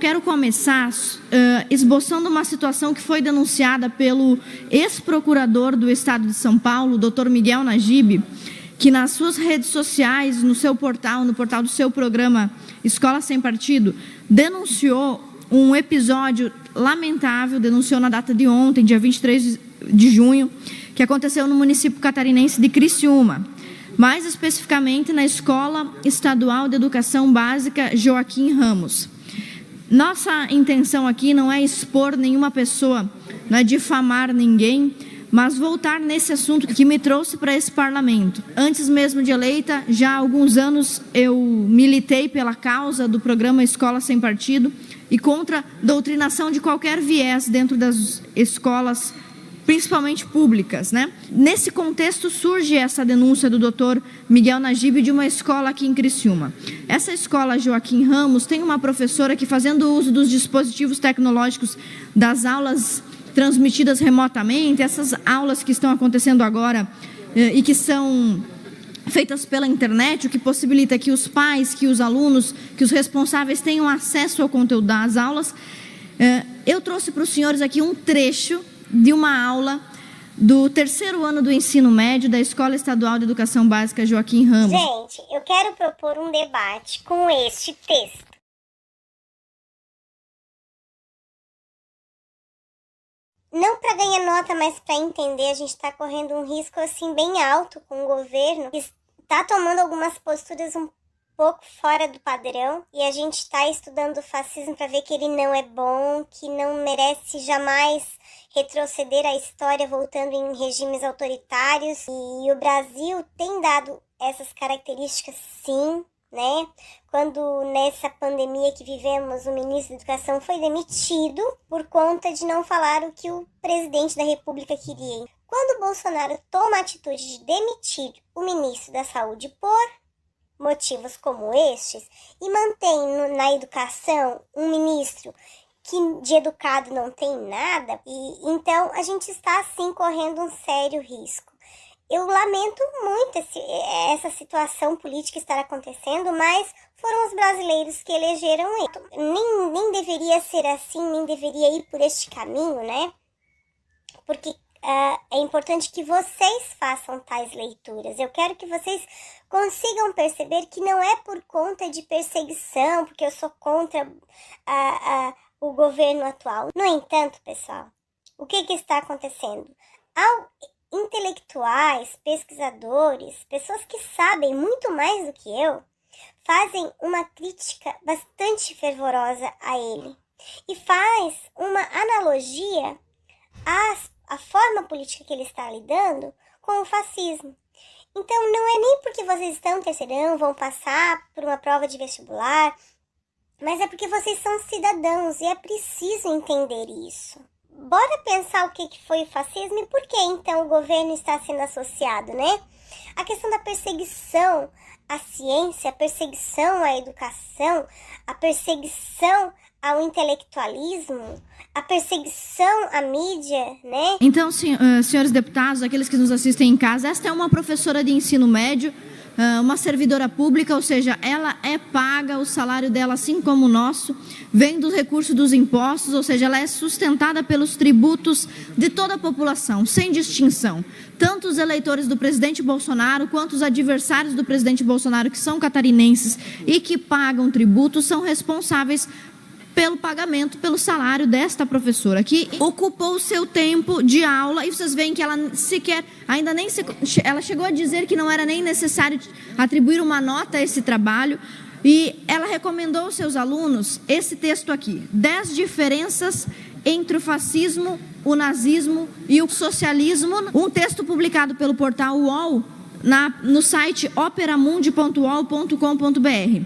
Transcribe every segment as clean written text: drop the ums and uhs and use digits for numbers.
Quero começar esboçando uma situação que foi denunciada pelo ex-procurador do Estado de São Paulo, Dr. Miguel Najib, que nas suas redes sociais, no seu portal, no portal do seu programa Escola Sem Partido, denunciou um episódio lamentável, denunciou na data de ontem, dia 23 de junho, que aconteceu no município catarinense de Criciúma, mais especificamente na Escola Estadual de Educação Básica Joaquim Ramos. Nossa intenção aqui não é expor nenhuma pessoa, não é difamar ninguém, mas voltar nesse assunto que me trouxe para esse parlamento. Antes mesmo de eleita, já há alguns anos eu militei pela causa do programa Escola Sem Partido e contra a doutrinação de qualquer viés dentro das escolas, principalmente públicas, né? Nesse contexto surge essa denúncia do Dr. Miguel Najib de uma escola aqui em Criciúma. Essa escola Joaquim Ramos tem uma professora que, fazendo uso dos dispositivos tecnológicos das aulas transmitidas remotamente, essas aulas que estão acontecendo agora e que são feitas pela internet, o que possibilita que os pais, que os alunos, que os responsáveis tenham acesso ao conteúdo das aulas. Eu trouxe para os senhores aqui um trecho de uma aula do terceiro ano do ensino médio da Escola Estadual de Educação Básica Joaquim Ramos. Gente, eu quero propor um debate com este texto. Não para ganhar nota, mas para entender, a gente está correndo um risco assim bem alto com o governo, que está tomando algumas posturas um pouco fora do padrão, e a gente está estudando o fascismo para ver que ele não é bom, que não merece jamais retroceder a história voltando em regimes autoritários, e o Brasil tem dado essas características sim, né? Quando nessa pandemia que vivemos, o ministro da Educação foi demitido por conta de não falar o que o presidente da República queria. Quando o Bolsonaro toma a atitude de demitir o ministro da Saúde por motivos como estes e mantém na educação um ministro que de educado não tem nada, e então a gente está assim correndo um sério risco. Eu lamento muito essa situação política estar acontecendo, mas foram os brasileiros que elegeram ele. Nem deveria ser assim, nem deveria ir por este caminho, né? Porque é importante que vocês façam tais leituras. Eu quero que vocês consigam perceber que não é por conta de perseguição, porque eu sou contra o governo atual. No entanto, pessoal, o que está acontecendo? Intelectuais, pesquisadores, pessoas que sabem muito mais do que eu, fazem uma crítica bastante fervorosa a ele e faz uma analogia à forma política que ele está lidando com o fascismo. Então não é nem porque vocês estão no terceirão, vão passar por uma prova de vestibular, mas é porque vocês são cidadãos e é preciso entender isso. Bora pensar o que foi o fascismo e por que então o governo está sendo associado, né? A questão da perseguição à ciência, a perseguição à educação, a perseguição ao intelectualismo, a perseguição à mídia, né? Então, senhores deputados, aqueles que nos assistem em casa, esta é uma professora de ensino médio, uma servidora pública, ou seja, ela é paga, o salário dela, assim como o nosso, vem dos recursos dos impostos, ou seja, ela é sustentada pelos tributos de toda a população, sem distinção. Tanto os eleitores do presidente Bolsonaro, quanto os adversários do presidente Bolsonaro, que são catarinenses e que pagam tributos, são responsáveis pelo pagamento, pelo salário desta professora, que ocupou o seu tempo de aula, e vocês veem que ela sequer, ela chegou a dizer que não era nem necessário atribuir uma nota a esse trabalho, e ela recomendou aos seus alunos esse texto aqui: 10 diferenças entre o fascismo, o nazismo e o socialismo, um texto publicado pelo portal UOL, no site operamundi.uol.com.br.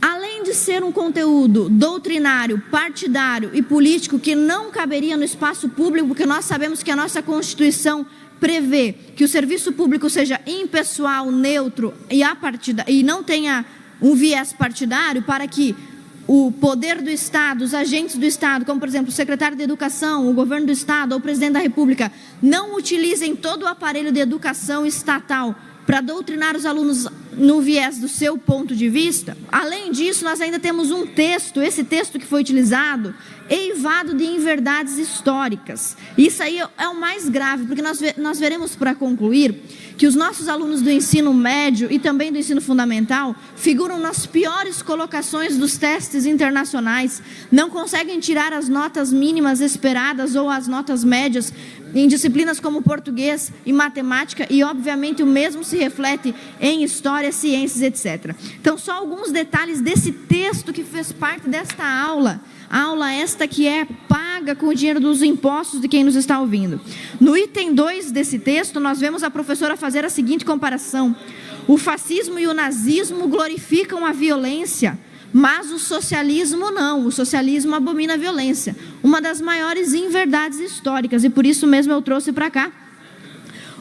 Além de ser um conteúdo doutrinário, partidário e político que não caberia no espaço público, porque nós sabemos que a nossa Constituição prevê que o serviço público seja impessoal, neutro e não tenha um viés partidário, para que o poder do Estado, os agentes do Estado, como por exemplo o secretário de Educação, o governo do Estado ou o presidente da República, não utilizem todo o aparelho de educação estatal para doutrinar os alunos no viés do seu ponto de vista. Além disso, nós ainda temos um texto, esse texto que foi utilizado, eivado de inverdades históricas. Isso aí é o mais grave, porque nós veremos, para concluir, que os nossos alunos do ensino médio e também do ensino fundamental figuram nas piores colocações dos testes internacionais, não conseguem tirar as notas mínimas esperadas ou as notas médias em disciplinas como português e matemática, e obviamente o mesmo se reflete em história, ciências, etc. Então, só alguns detalhes desse texto que fez parte desta aula esta que é paga com o dinheiro dos impostos de quem nos está ouvindo. No item 2 desse texto, nós vemos a professora fazer a seguinte comparação: o fascismo e o nazismo glorificam a violência, mas o socialismo não, o socialismo abomina a violência. Uma das maiores inverdades históricas, e por isso mesmo eu trouxe para cá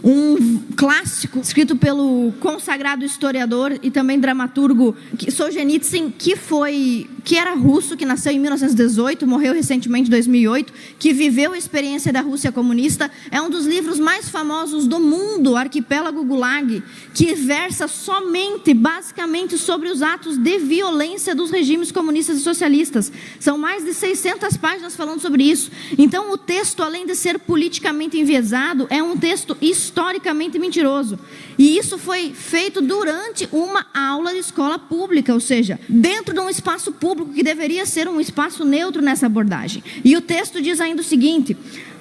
um clássico escrito pelo consagrado historiador e também dramaturgo Solzhenitsyn, que era russo, que nasceu em 1918, morreu recentemente em 2008, que viveu a experiência da Rússia comunista. É um dos livros mais famosos do mundo, Arquipélago Gulag, que versa somente, basicamente, sobre os atos de violência dos regimes comunistas e socialistas. São mais de 600 páginas falando sobre isso. Então, o texto, além de ser politicamente enviesado, é um texto historicamente mentiroso. E isso foi feito durante uma aula de escola pública, ou seja, dentro de um espaço público que deveria ser um espaço neutro nessa abordagem. E o texto diz ainda o seguinte: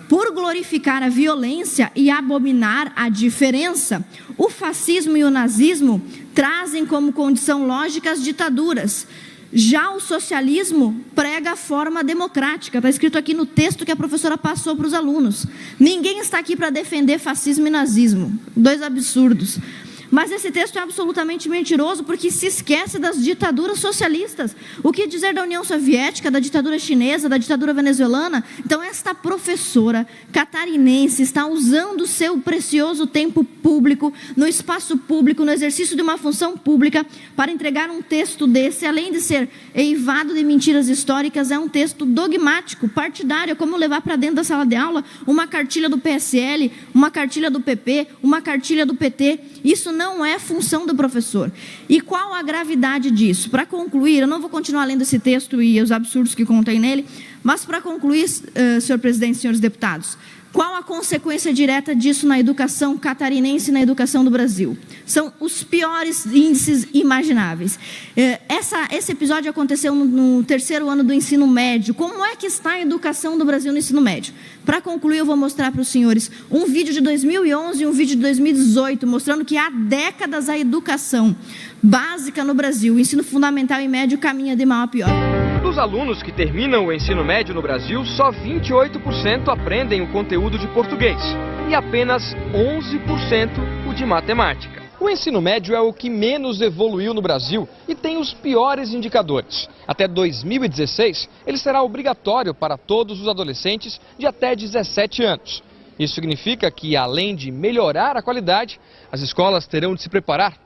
por glorificar a violência e abominar a diferença, o fascismo e o nazismo trazem como condição lógica as ditaduras. Já o socialismo prega a forma democrática. Está escrito aqui no texto que a professora passou para os alunos. Ninguém está aqui para defender fascismo e nazismo. Dois absurdos. Mas esse texto é absolutamente mentiroso, porque se esquece das ditaduras socialistas. O que dizer da União Soviética, da ditadura chinesa, da ditadura venezuelana? Então, esta professora catarinense está usando o seu precioso tempo público, no espaço público, no exercício de uma função pública, para entregar um texto desse, além de ser eivado de mentiras históricas, é um texto dogmático, partidário. É como levar para dentro da sala de aula uma cartilha do PSL, uma cartilha do PP, uma cartilha do PT. Isso não é função do professor. E qual a gravidade disso? Para concluir, eu não vou continuar lendo esse texto e os absurdos que contém nele, mas para concluir, senhor presidente, senhores deputados, qual a consequência direta disso na educação catarinense e na educação do Brasil? São os piores índices imagináveis. Esse episódio aconteceu no terceiro ano do ensino médio. Como é que está a educação do Brasil no ensino médio? Para concluir, eu vou mostrar para os senhores um vídeo de 2011 e um vídeo de 2018, mostrando que há décadas a educação básica no Brasil, o ensino fundamental e médio, caminha de mal a pior. Dos alunos que terminam o ensino médio no Brasil, só 28% aprendem o conteúdo de português e apenas 11% o de matemática. O ensino médio é o que menos evoluiu no Brasil e tem os piores indicadores. Até 2016, ele será obrigatório para todos os adolescentes de até 17 anos. Isso significa que, além de melhorar a qualidade, as escolas terão de se preparar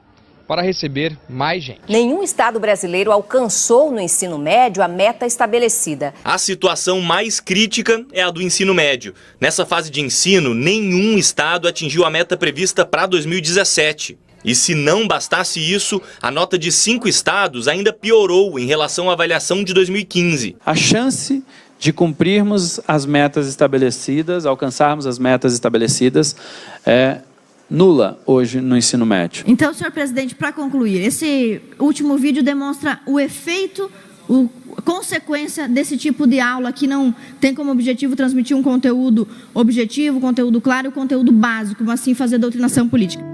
para receber mais gente. Nenhum estado brasileiro alcançou no ensino médio a meta estabelecida. A situação mais crítica é a do ensino médio. Nessa fase de ensino, nenhum estado atingiu a meta prevista para 2017. E se não bastasse isso, a nota de 5 estados ainda piorou em relação à avaliação de 2015. A chance de cumprirmos as metas estabelecidas, alcançarmos as metas estabelecidas, é nula hoje no ensino médio. Então, senhor presidente, para concluir, esse último vídeo demonstra o efeito, a consequência desse tipo de aula que não tem como objetivo transmitir um conteúdo objetivo, conteúdo claro, conteúdo básico, mas sim fazer doutrinação política.